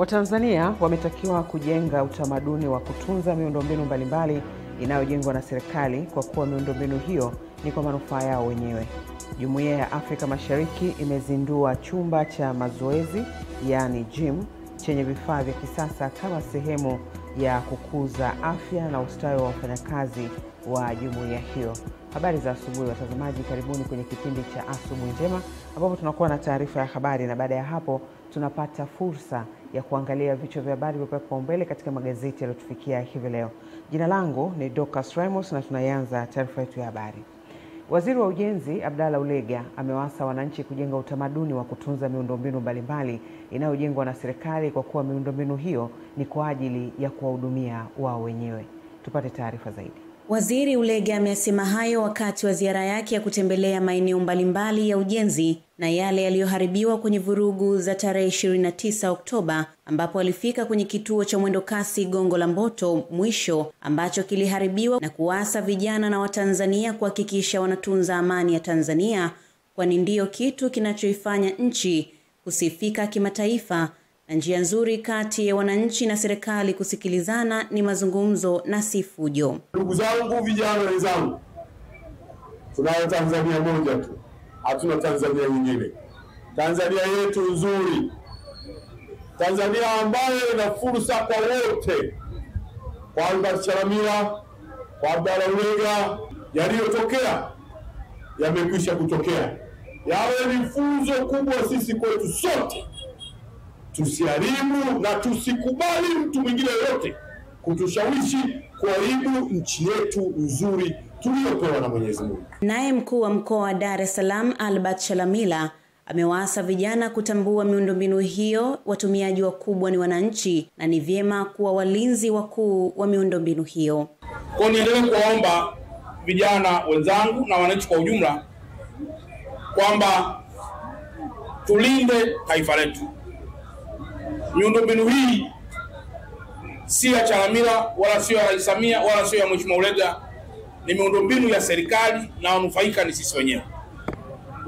Watanzania wametakiwa kujenga utamaduni wa kutunza miundombinu mbalimbali inayojengwa na serikali kwa kuwa miundombinu hiyo ni kwa manufaa yao wenyewe. Jumuiya ya Afrika Mashariki imezindua chumba cha mazoezi yani gym chenye vifaa vya kisasa kama sehemu ya kukuza afya na ustawi wa wafanyakazi wa jumuiya hiyo. Habari za asubuhi watazamaji, karibuni kwenye kipindi cha Asubuhi Njema ambapo tunakuwa na taarifa ya habari na baada ya hapo tunapata fursa ya kuangalia vichwa vya habari vilivyopangwa mbele katika magazeti yaliyotufikia hivi leo. Jina langu ni Dorcas Ramos na tunaanza taarifa yetu ya habari. Waziri wa Ujenzi Abdalla Ulega amewaasa wananchi kujenga utamaduni wa kutunza miundombinu mbalimbali inayojengwa na serikali kwa kuwa miundombinu hiyo ni kwa ajili ya kuwahudumia wao wenyewe. Tupate taarifa zaidi. Waziri Ulega amesema hayo wakati wa ziara yake ya kutembelea maeneo mbalimbali ya ujenzi na yale yaliyoharibiwa kwenye vurugu za tarehe 29 Oktoba ambapo alifika kwenye kituo cha mwendokasi Gongo la Mboto mwisho ambacho kiliharibiwa na kuasa vijana na Watanzania kuhakikisha wanatunza amani ya Tanzania kwani ndio kitu kinachoifanya nchi kusifika kimataifa na njia nzuri kati ya wananchi na serikali kusikilizana ni mazungumzo na si fujo. Ndugu zangu, vijana wenzangu, tunayo Tanzania moja tu. Hatuna Tanzania nyingine. Tanzania yetu nzuri. Tanzania ambayo ina fursa kwa wote. Kwa Albert Chalamila, kwa Abdalla Ulega, yaliyotokea yamekwisha kutokea. Yawe ni funzo kubwa sisi kwetu sote. Tusiharibu na tusikubali mtu mwingine yote kutushawishi kuharibu nchi yetu nzuri tuliyopewa na Mwenyezi Mungu. Naye mkuu wa mkoa wa Dar es Salaam Albert Chalamila amewaasa vijana kutambua miundombinu hiyo watumiaji wakubwa ni wananchi na ni vyema kuwa walinzi wakuu wa miundombinu hiyo. Kwa niendelee kuwaomba vijana wenzangu na wananchi kwa ujumla kwamba tulinde taifa letu. Miundombinu hii si ya Chalamila wala sio ya Rais Samia wala sio ya Mheshimiwa Ulega, ni miundombinu ya serikali na wanufaika ni sisi wenyewe.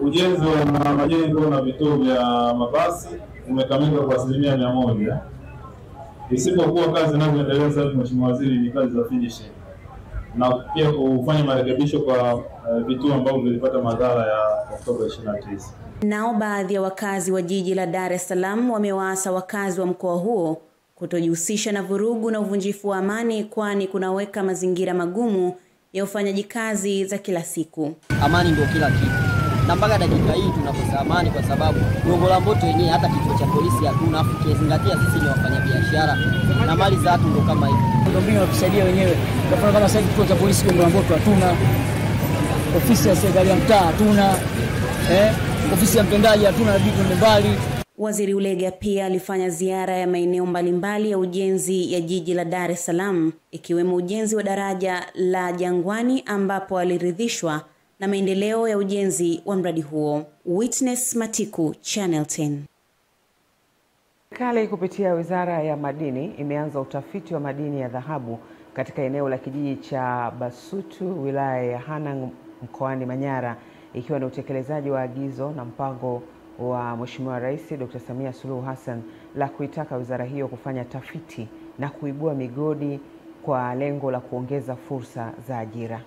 Ujenzi wa majengo na vituo vya mabasi umekamilika kwa 100%. Isipokuwa kazi inayoendelea sasa, Mheshimiwa Waziri, ni kazi za finishing na pia kufanya marekebisho kwa vituo ambavyo vilipata madhara ya Oktoba 29. Nao baadhi ya wakazi wa jiji la Dar es Salaam wamewaasa wakazi wa mkoa huo kutojihusisha na vurugu na uvunjifu wa amani kwani kunaweka mazingira magumu ya ufanyaji kazi za kila siku. Amani ndio kila kitu. Na mpaka dakika hii tunakosa amani kwa sababu Gongo la Mboto yenyewe hata kituo cha polisi hatuna, afu kizingatia sisi ni wafanyabiashara na mali za watu ndio kama hivi. Miundombinu ya kusaidia wenyewe. Kwa mfano kama sasa kituo cha polisi Gongo la Mboto hatuna, ofisi ya serikali ya mtaa hatuna, ofisi ya mtendaji hatuna, vitu mbalimbali. Waziri Ulega pia alifanya ziara ya maeneo mbalimbali ya ujenzi ya jiji la Dar es Salaam ikiwemo ujenzi wa daraja la Jangwani ambapo aliridhishwa na maendeleo ya ujenzi wa mradi huo. Witness Matiku, Channel 10. Serikali kupitia Wizara ya Madini imeanza utafiti wa madini ya dhahabu katika eneo la kijiji cha Basutu, wilaya ya Hanang, mkoani Manyara, ikiwa ni utekelezaji wa agizo na mpango wa Mheshimiwa Rais Dr. Samia Suluhu Hassan la kuitaka wizara hiyo kufanya tafiti na kuibua migodi kwa lengo la kuongeza fursa za ajira.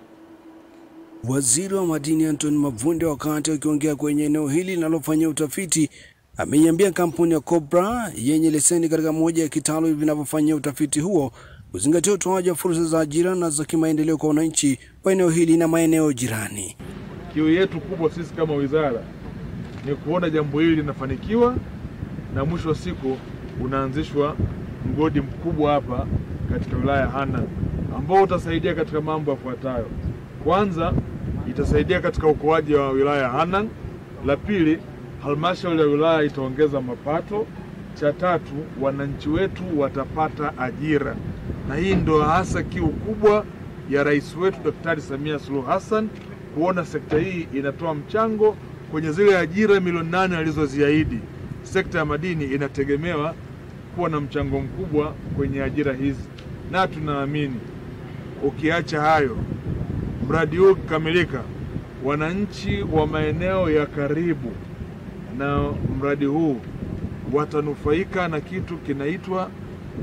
Waziri wa Madini Anton Mavunde wakati akiongea kwenye eneo hili linalofanyia utafiti ameiambia kampuni ya Cobra yenye leseni katika moja ya kitalu vinavyofanyia utafiti huo kuzingatia utoaji wa fursa za ajira na za kimaendeleo kwa wananchi wa eneo hili na maeneo jirani. Kiu yetu kubwa sisi kama wizara ni kuona jambo hili linafanikiwa na mwisho wa siku unaanzishwa mgodi mkubwa hapa katika wilaya ya Hanang ambao utasaidia katika mambo yafuatayo. Kwanza, itasaidia katika ukuaji wa wilaya ya Hanang. La pili, halmashauri ya wilaya itaongeza mapato. Cha tatu, wananchi wetu watapata ajira. Na hii ndio hasa kiu kubwa ya rais wetu Daktari Samia Suluhu Hassan, kuona sekta hii inatoa mchango kwenye zile ajira milioni 8 alizoziahidi. Sekta ya madini inategemewa kuwa na mchango mkubwa kwenye ajira hizi. Na tunaamini ukiacha hayo, mradi huu ukikamilika, wananchi wa maeneo ya karibu na mradi huu watanufaika na kitu kinaitwa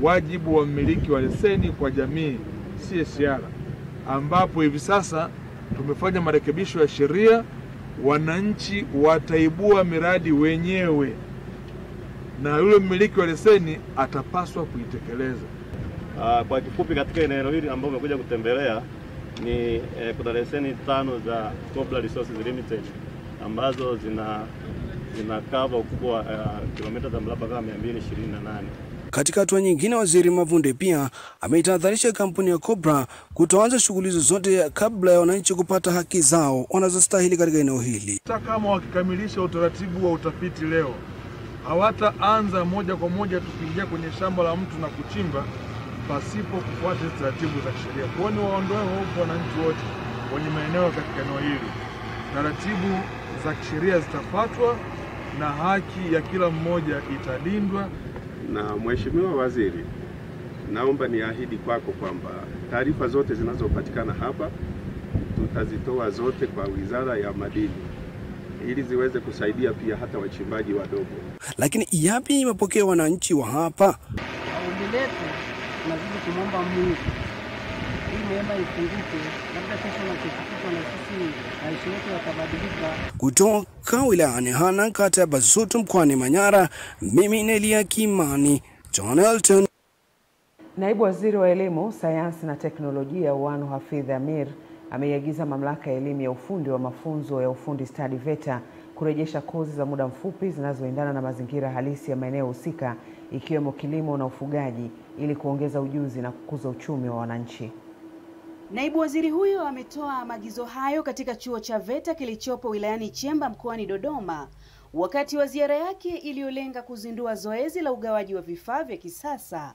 wajibu wa mmiliki wa leseni kwa jamii, CSR, ambapo hivi sasa tumefanya marekebisho ya sheria. Wananchi wataibua miradi wenyewe na yule mmiliki wa leseni atapaswa kuitekeleza. Kwa kifupi, katika eneo hili ambao umekuja kutembelea ni kuna leseni 5 za Cobra Resources Limited ambazo zina cover ukubwa kilomita za mraba kama 228. Katika hatua nyingine, Waziri Mavunde pia ameitahadharisha kampuni ya Cobra kutoanza shughuli zozote kabla ya wananchi kupata haki zao wanazostahili katika eneo hili. Hata kama wakikamilisha utaratibu wa utafiti leo, hawataanza moja kwa moja tukiingia kwenye shamba la mtu na kuchimba pasipo kufuata taratibu za sheria. Kwa hiyo waondoe hofu wananchi wote wenye maeneo katika eneo hili. Taratibu za kisheria zitafuatwa na haki ya kila mmoja italindwa. Na Mheshimiwa Waziri, naomba niahidi kwako kwamba taarifa zote zinazopatikana hapa tutazitoa zote kwa Wizara ya Madini ili ziweze kusaidia pia hata wachimbaji wadogo. Lakini yapi mapokeo wananchi wa hapa? Ombi letu tunazidi kumwomba Mungu ili neema ifunguke, labda kesho na kesho na sisi maisha yetu yatabadilika. Kutoka wilayani Hanang', kata ya Basutu, mkoani Manyara, mimi ni Elia Kimani, Channel 10. Naibu Waziri wa Elimu, Sayansi na Teknolojia Wanu Hafidh Amir ameiagiza Mamlaka ya Elimu ya Ufundi wa Mafunzo ya Ufundi Stadi VETA kurejesha kozi za muda mfupi zinazoendana na mazingira halisi ya maeneo husika ikiwemo kilimo na ufugaji ili kuongeza ujuzi na kukuza uchumi wa wananchi. Naibu waziri huyo ametoa maagizo hayo katika chuo cha VETA kilichopo wilayani Chemba mkoani Dodoma wakati wa ziara yake iliyolenga kuzindua zoezi la ugawaji wa vifaa vya kisasa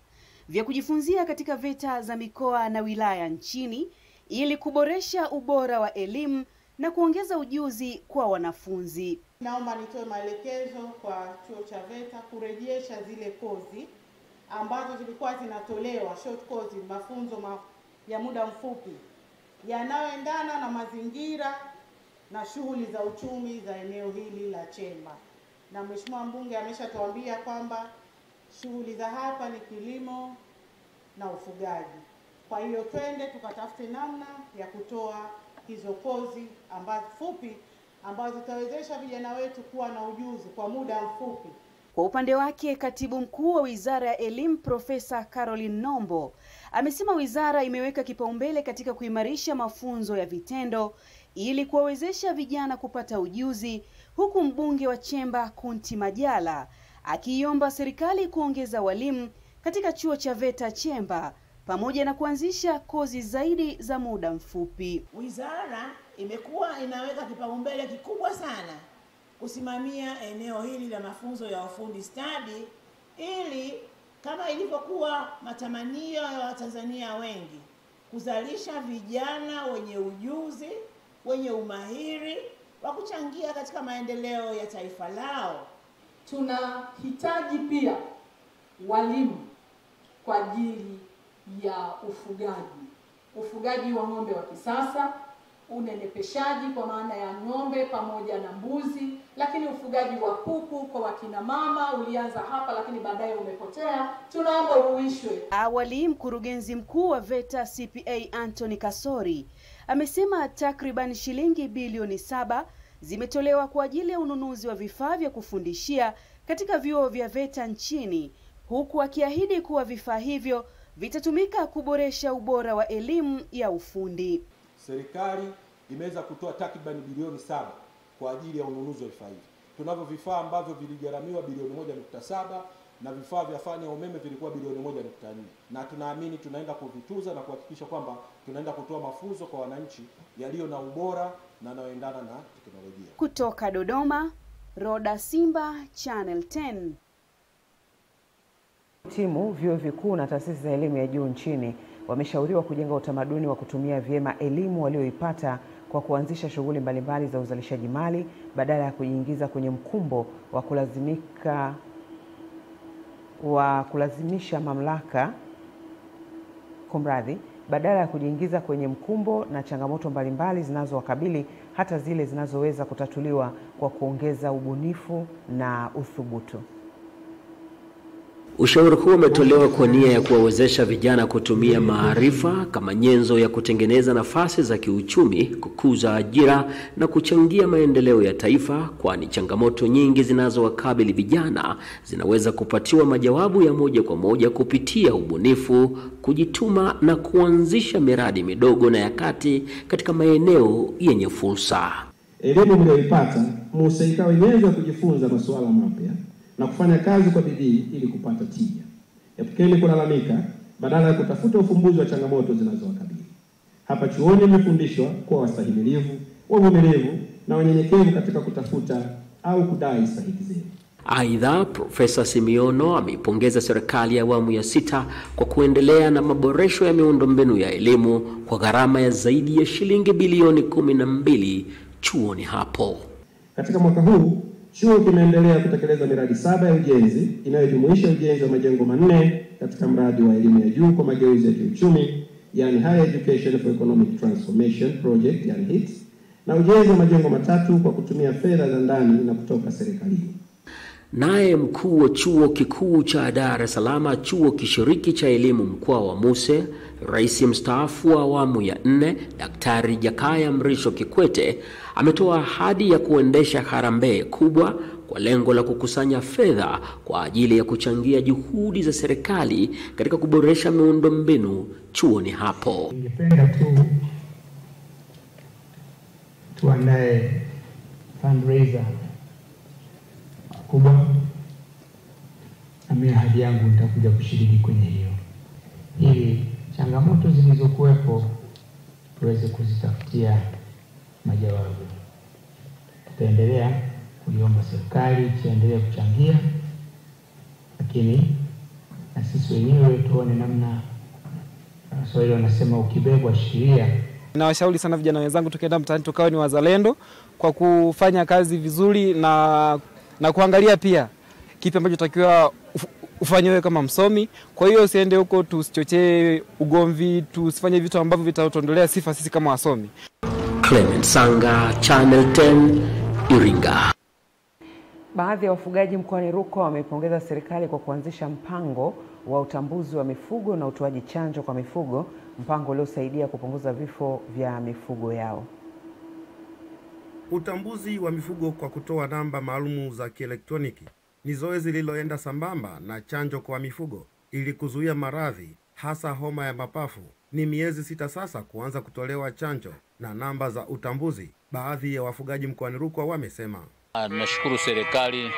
vya kujifunzia katika VETA za mikoa na wilaya nchini ili kuboresha ubora wa elimu na kuongeza ujuzi kwa wanafunzi. Naomba nitoe maelekezo kwa chuo cha VETA kurejesha zile kozi ambazo zilikuwa zinatolewa, short course, mafunzo ya muda mfupi yanayoendana na mazingira na shughuli za uchumi za eneo hili la Chemba. Na Mheshimiwa Mbunge ameshatuambia kwamba shughuli za hapa ni kilimo na ufugaji. Kwa hiyo twende tukatafute namna ya kutoa hizo kozi ambazo fupi ambazo zitawezesha vijana wetu kuwa na ujuzi kwa muda mfupi. Kwa upande wake, Katibu Mkuu wa Wizara ya Elimu Profesa Caroline Nombo amesema wizara imeweka kipaumbele katika kuimarisha mafunzo ya vitendo ili kuwawezesha vijana kupata ujuzi, huku mbunge wa Chemba Kunti Majala akiiomba serikali kuongeza walimu katika chuo cha VETA Chemba pamoja na kuanzisha kozi zaidi za muda mfupi. Wizara imekuwa inaweka kipaumbele kikubwa sana kusimamia eneo hili la mafunzo ya ufundi stadi ili kama ilivyokuwa matamanio ya Watanzania wengi kuzalisha vijana wenye ujuzi, wenye umahiri wa kuchangia katika maendeleo ya taifa lao. Tunahitaji pia walimu kwa ajili ya ufugaji wa ng'ombe wa kisasa, unenepeshaji kwa maana ya ng'ombe pamoja na mbuzi, lakini ufugaji wa kuku kwa wakina mama ulianza hapa lakini baadaye umepotea, tunaomba uhuishwe. Awali, mkurugenzi mkuu wa VETA CPA Anthony Kasori amesema takriban shilingi bilioni 7 zimetolewa kwa ajili ya ununuzi wa vifaa vya kufundishia katika vyuo vya VETA nchini, huku akiahidi kuwa vifaa hivyo vitatumika kuboresha ubora wa elimu ya ufundi. Serikali imeweza kutoa takriban bilioni 7 kwa ajili ya ununuzi wa vifaa hivi. Tunavyo vifaa ambavyo viligharamiwa bilioni 1.7 na vifaa vya fani ya umeme vilikuwa bilioni 1.4, na tunaamini tunaenda kuvituza na kuhakikisha kwamba tunaenda kutoa mafunzo kwa wananchi yaliyo na ubora na yanayoendana na teknolojia. Kutoka Dodoma, Roda Simba, Channel 10. Timu, vyuo vikuu na taasisi za elimu ya juu nchini wameshauriwa kujenga utamaduni wa kutumia vyema elimu walioipata kwa kuanzisha shughuli mbalimbali za uzalishaji mali badala ya kujiingiza kwenye mkumbo wa kulazimisha mamlaka badala ya kujiingiza kwenye mkumbo na changamoto mbalimbali zinazowakabili, hata zile zinazoweza kutatuliwa kwa kuongeza ubunifu na uthubutu. Ushauri huu umetolewa kwa nia ya kuwawezesha vijana kutumia maarifa kama nyenzo ya kutengeneza nafasi za kiuchumi, kukuza ajira na kuchangia maendeleo ya taifa, kwani changamoto nyingi zinazowakabili vijana zinaweza kupatiwa majawabu ya moja kwa moja kupitia ubunifu, kujituma na kuanzisha miradi midogo na ya kati katika maeneo yenye fursa. Elimu mlioipata msaika wenyewe kujifunza masuala mapya na kufanya kazi kwa bidii ili kupata tija. Epukeni kulalamika badala ya kutafuta ufumbuzi wa changamoto zinazowakabili. Hapa chuoni mmefundishwa kuwa wastahimilivu, wavumilivu na wanyenyekevu katika kutafuta au kudai stahiki zenu. Aidha, Profesa Simiono ameipongeza serikali ya awamu ya 6 kwa kuendelea na maboresho ya miundombinu ya elimu kwa gharama ya zaidi ya shilingi bilioni 12 chuoni hapo. Katika mwaka huu, chuo kimeendelea kutekeleza miradi 7 ya ujenzi inayojumuisha ujenzi wa majengo 4 katika mradi wa elimu ya juu kwa mageuzi ya kiuchumi, yani Higher Education for Economic Transformation Project, yani HEET, na ujenzi wa majengo 3 kwa kutumia fedha za ndani na kutoka serikalini. Naye mkuu wa chuo kikuu cha Dar es Salaam, chuo kishiriki cha elimu mkoa wa Muse, rais mstaafu wa awamu ya 4, Daktari Jakaya Mrisho Kikwete, ametoa ahadi ya kuendesha harambee kubwa kwa lengo la kukusanya fedha kwa ajili ya kuchangia juhudi za serikali katika kuboresha miundombinu chuoni hapo. Ningependa tuandae fundraiser kubwa, na mimi ahadi yangu nitakuja kushiriki kwenye hiyo, ili changamoto zilizokuwepo tuweze kuzitafutia majawabu. Tutaendelea kuiomba serikali iendelee kuchangia, lakini na sisi wenyewe tuone namna, Waswahili wanasema ukibebwa sheria. Nawashauri sana vijana wenzangu tukienda mtaani tukawe ni wazalendo kwa kufanya kazi vizuri na kuangalia pia kipi ambacho takiwa ufanye kama msomi. Kwa hiyo usiende huko tusichochee ugomvi, tusifanye vitu ambavyo vitatuondolea sifa sisi kama wasomi. Clement Sanga, Channel 10, Iringa. Baadhi ya wafugaji mkoani Rukwa wamepongeza serikali kwa kuanzisha mpango wa utambuzi wa mifugo na utoaji chanjo kwa mifugo, mpango uliosaidia kupunguza vifo vya mifugo yao. Utambuzi wa mifugo kwa kutoa namba maalumu za kielektroniki ni zoezi lililoenda sambamba na chanjo kwa mifugo ili kuzuia maradhi hasa homa ya mapafu. Ni miezi 6 sasa kuanza kutolewa chanjo na namba za utambuzi. Baadhi ya wafugaji mkoani Rukwa wamesema, nashukuru serikali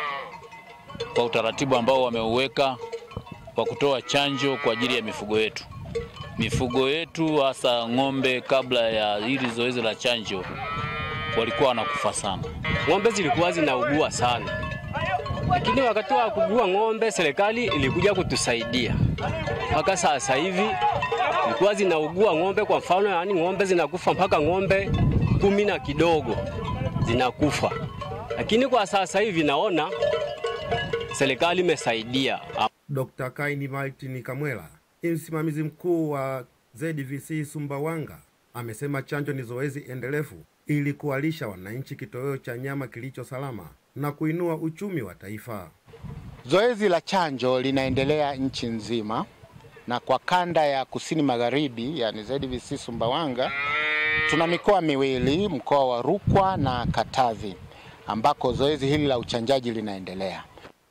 kwa utaratibu ambao wameuweka kwa kutoa chanjo kwa ajili ya mifugo yetu. Mifugo yetu hasa ng'ombe, kabla ya hili zoezi la chanjo walikuwa wanakufa sana. Ng'ombe zilikuwa zinaugua sana, lakini wakati wa kugua ng'ombe serikali ilikuja kutusaidia. Mpaka sasa hivi ilikuwa zinaugua ng'ombe, kwa mfano yani ng'ombe zinakufa mpaka ng'ombe 10 na kidogo zinakufa. Lakini kwa sasa hivi naona serikali imesaidia. Dr. Kaini Martin Kamwela, msimamizi mkuu wa ZVC Sumbawanga, amesema chanjo ni zoezi endelevu ili kuwalisha wananchi kitoweo cha nyama kilicho salama na kuinua uchumi wa taifa. Zoezi la chanjo linaendelea nchi nzima, na kwa kanda ya kusini magharibi, yani ZVC Sumbawanga, tuna mikoa miwili, mkoa wa Rukwa na Katavi, ambako zoezi hili la uchanjaji linaendelea.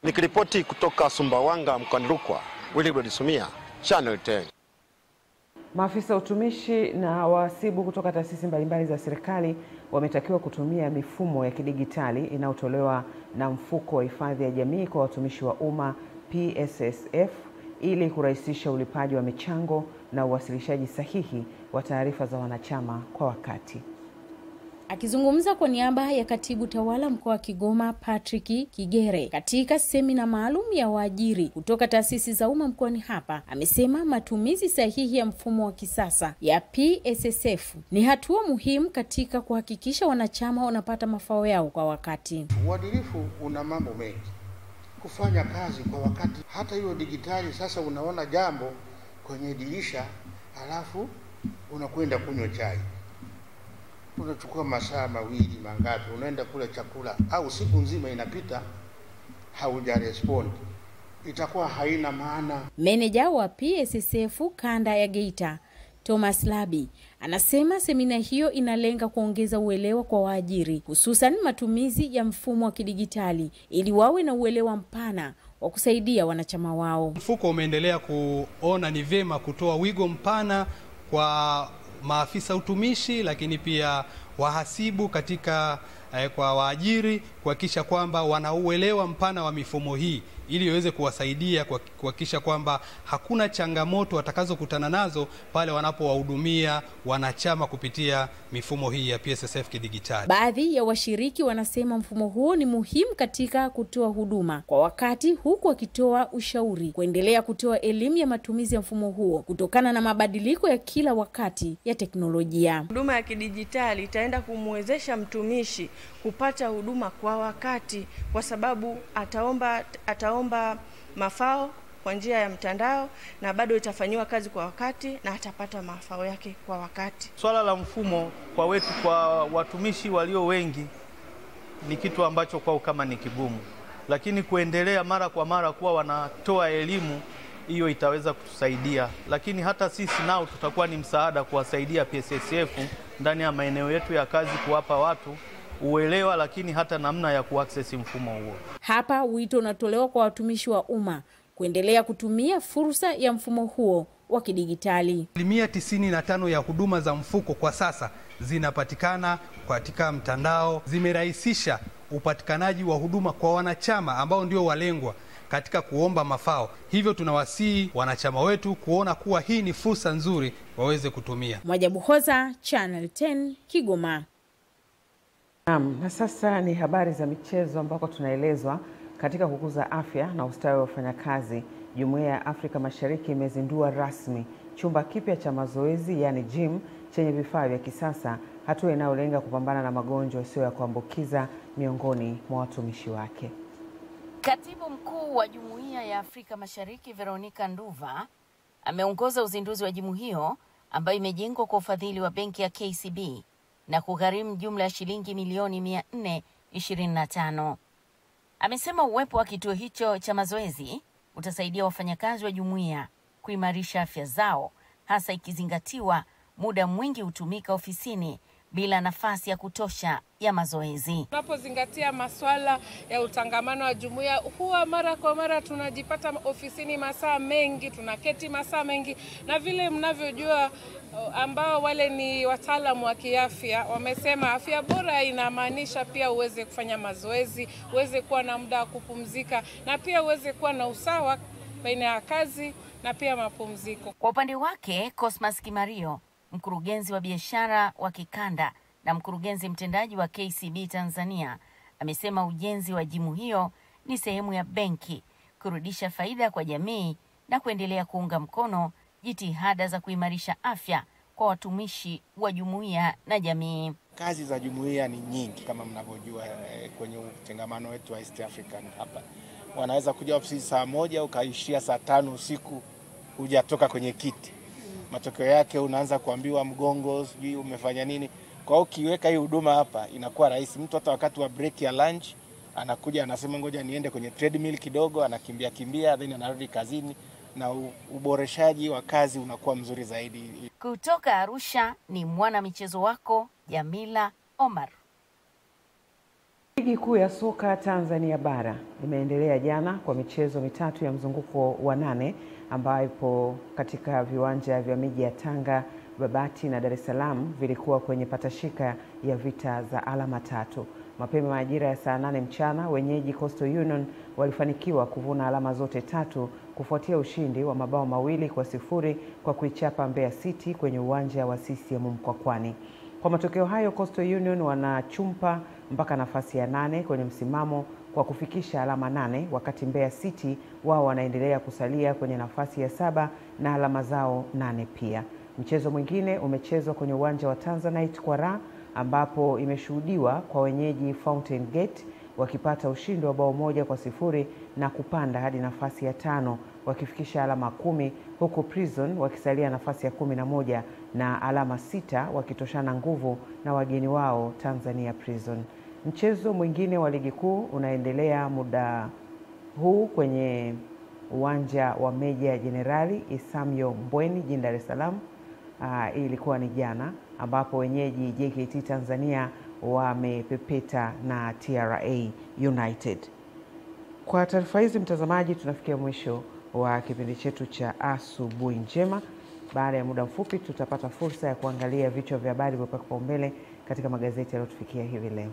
Nikiripoti kutoka Sumbawanga mkoani Rukwa, Wilibard Sumia, Channel 10. Maafisa utumishi na wahasibu kutoka taasisi mbalimbali za serikali wametakiwa kutumia mifumo ya kidigitali inayotolewa na mfuko wa hifadhi ya jamii kwa watumishi wa umma PSSF ili kurahisisha ulipaji wa michango na uwasilishaji sahihi wa taarifa za wanachama kwa wakati. Akizungumza kwa niaba ya katibu tawala mkoa wa Kigoma Patrick Kigere katika semina maalum ya waajiri kutoka taasisi za umma mkoani hapa, amesema matumizi sahihi ya mfumo wa kisasa ya PSSF ni hatua muhimu katika kuhakikisha wanachama wanapata mafao yao kwa wakati. Uadilifu una mambo mengi, kufanya kazi kwa wakati. Hata hiyo digitali sasa, unaona jambo kwenye dirisha alafu unakwenda kunywa chai, unachukua masaa 2 mangapi, unaenda kula chakula, au siku nzima inapita hauja respond. itakuwa haina maana. Meneja wa PSSF kanda ya Geita, Thomas Labi, anasema semina hiyo inalenga kuongeza uelewa kwa waajiri, hususan matumizi ya mfumo wa kidigitali ili wawe na uelewa mpana wa kusaidia wanachama wao. Mfuko umeendelea kuona ni vyema kutoa wigo mpana kwa maafisa utumishi, lakini pia wahasibu katika kwa waajiri kuhakikisha kwamba wanauelewa mpana wa mifumo hii ili iweze kuwasaidia kuhakikisha kwamba hakuna changamoto watakazokutana nazo pale wanapowahudumia wanachama kupitia mifumo hii ya PSSF kidigitali. Baadhi ya washiriki wanasema mfumo huo ni muhimu katika kutoa huduma kwa wakati, huku wakitoa ushauri kuendelea kutoa elimu ya matumizi ya mfumo huo kutokana na mabadiliko ya kila wakati ya teknolojia. Huduma ya kidigitali itaenda kumwezesha mtumishi kupata huduma kwa wakati, kwa sababu ataomba mafao kwa njia ya mtandao na bado itafanywa kazi kwa wakati na atapata mafao yake kwa wakati. Swala la mfumo kwa watumishi walio wengi ni kitu ambacho kwao kama ni kigumu, lakini kuendelea mara kwa mara kuwa wanatoa elimu hiyo itaweza kutusaidia, lakini hata sisi nao tutakuwa ni msaada kuwasaidia PSSF ndani ya maeneo yetu ya kazi, kuwapa watu uelewa, lakini hata namna ya kuaccess mfumo huo. Hapa wito unatolewa kwa watumishi wa umma kuendelea kutumia fursa ya mfumo huo wa kidigitali. 95% ya huduma za mfuko kwa sasa zinapatikana katika mtandao. Zimerahisisha upatikanaji wa huduma kwa wanachama ambao ndio walengwa katika kuomba mafao. Hivyo tunawasihi wanachama wetu kuona kuwa hii ni fursa nzuri waweze kutumia. Mwajabu Hoza, Channel 10, Kigoma. Na sasa ni habari za michezo ambako tunaelezwa katika kukuza afya na ustawi wa wafanyakazi. Jumuiya ya Afrika Mashariki imezindua rasmi chumba kipya cha mazoezi yani gym chenye vifaa vya kisasa, hatua inayolenga kupambana na magonjwa yasiyo ya kuambukiza miongoni mwa watumishi wake. Katibu mkuu wa Jumuiya ya Afrika Mashariki Veronica Nduva ameongoza uzinduzi wa jimu hiyo ambayo imejengwa kwa ufadhili wa benki ya KCB na kugharimu jumla ya shilingi milioni 425. Amesema uwepo wa kituo hicho cha mazoezi utasaidia wafanyakazi wa jumuiya kuimarisha afya zao, hasa ikizingatiwa muda mwingi hutumika ofisini bila nafasi ya kutosha ya mazoezi. Tunapozingatia masuala ya utangamano wa jumuiya, huwa mara kwa mara tunajipata ofisini masaa mengi, tunaketi masaa mengi, na vile mnavyojua ambao wale ni wataalamu wa kiafya wamesema afya bora inamaanisha pia uweze kufanya mazoezi, uweze kuwa na muda wa kupumzika, na pia uweze kuwa na usawa baina ya kazi na pia mapumziko. Kwa upande wake, Cosmas Kimario, mkurugenzi wa biashara wa kikanda na mkurugenzi mtendaji wa KCB Tanzania, amesema ujenzi wa jimu hiyo ni sehemu ya benki kurudisha faida kwa jamii na kuendelea kuunga mkono jitihada za kuimarisha afya kwa watumishi wa jumuiya na jamii. Kazi za jumuiya ni nyingi kama mnavyojua, kwenye utengamano wetu wa East African hapa. Wanaweza kuja ofisi saa 1 ukaishia saa 5 usiku hujatoka kwenye kiti. Matokeo yake unaanza kuambiwa mgongo, sijui umefanya nini. Kwa hiyo ukiweka hii huduma hapa inakuwa rahisi. Mtu hata wakati wa break ya lunch anakuja anasema ngoja niende kwenye treadmill kidogo, anakimbia then anarudi kazini, na uboreshaji wa kazi unakuwa mzuri zaidi. Kutoka Arusha ni mwana michezo wako Jamila Omar. Ligi kuu ya soka Tanzania bara imeendelea jana kwa michezo mitatu ya mzunguko wa 8 ambayo ipo katika viwanja vya miji ya Tanga, Babati na Dar es Salaam vilikuwa kwenye patashika ya vita za alama 3. Mapema majira ya saa 8 mchana, wenyeji Coastal Union walifanikiwa kuvuna alama zote 3 kufuatia ushindi wa mabao 2-0 kwa kuichapa Mbeya City kwenye uwanja wa CCM Mkwakwani. Kwa matokeo hayo, Coastal Union wanachumpa mpaka nafasi ya 8 kwenye msimamo kwa kufikisha alama 8, wakati Mbeya City wao wanaendelea kusalia kwenye nafasi ya 7 na alama zao 8 pia. Mchezo mwingine umechezwa kwenye uwanja wa Tanzanite Kwara ambapo imeshuhudiwa kwa wenyeji Fountain Gate wakipata ushindi wa bao 1-0 na kupanda hadi nafasi ya 5 wakifikisha alama 10, huku Prison wakisalia nafasi ya 11 na alama 6 wakitoshana nguvu na wageni wao Tanzania Prison. Mchezo mwingine wa ligi kuu unaendelea muda huu kwenye uwanja wa Meja Jenerali Isamyo Mbweni jijini Dar es Salaam. Hii ilikuwa ni jana, ambapo wenyeji JKT Tanzania wamepepeta na TRA United. Kwa taarifa hizi mtazamaji, tunafikia mwisho wa kipindi chetu cha Asubuhi Njema. Baada ya muda mfupi tutapata fursa ya kuangalia vichwa vya habari vilivyopaa kipaumbele katika magazeti yaliyotufikia hivi leo.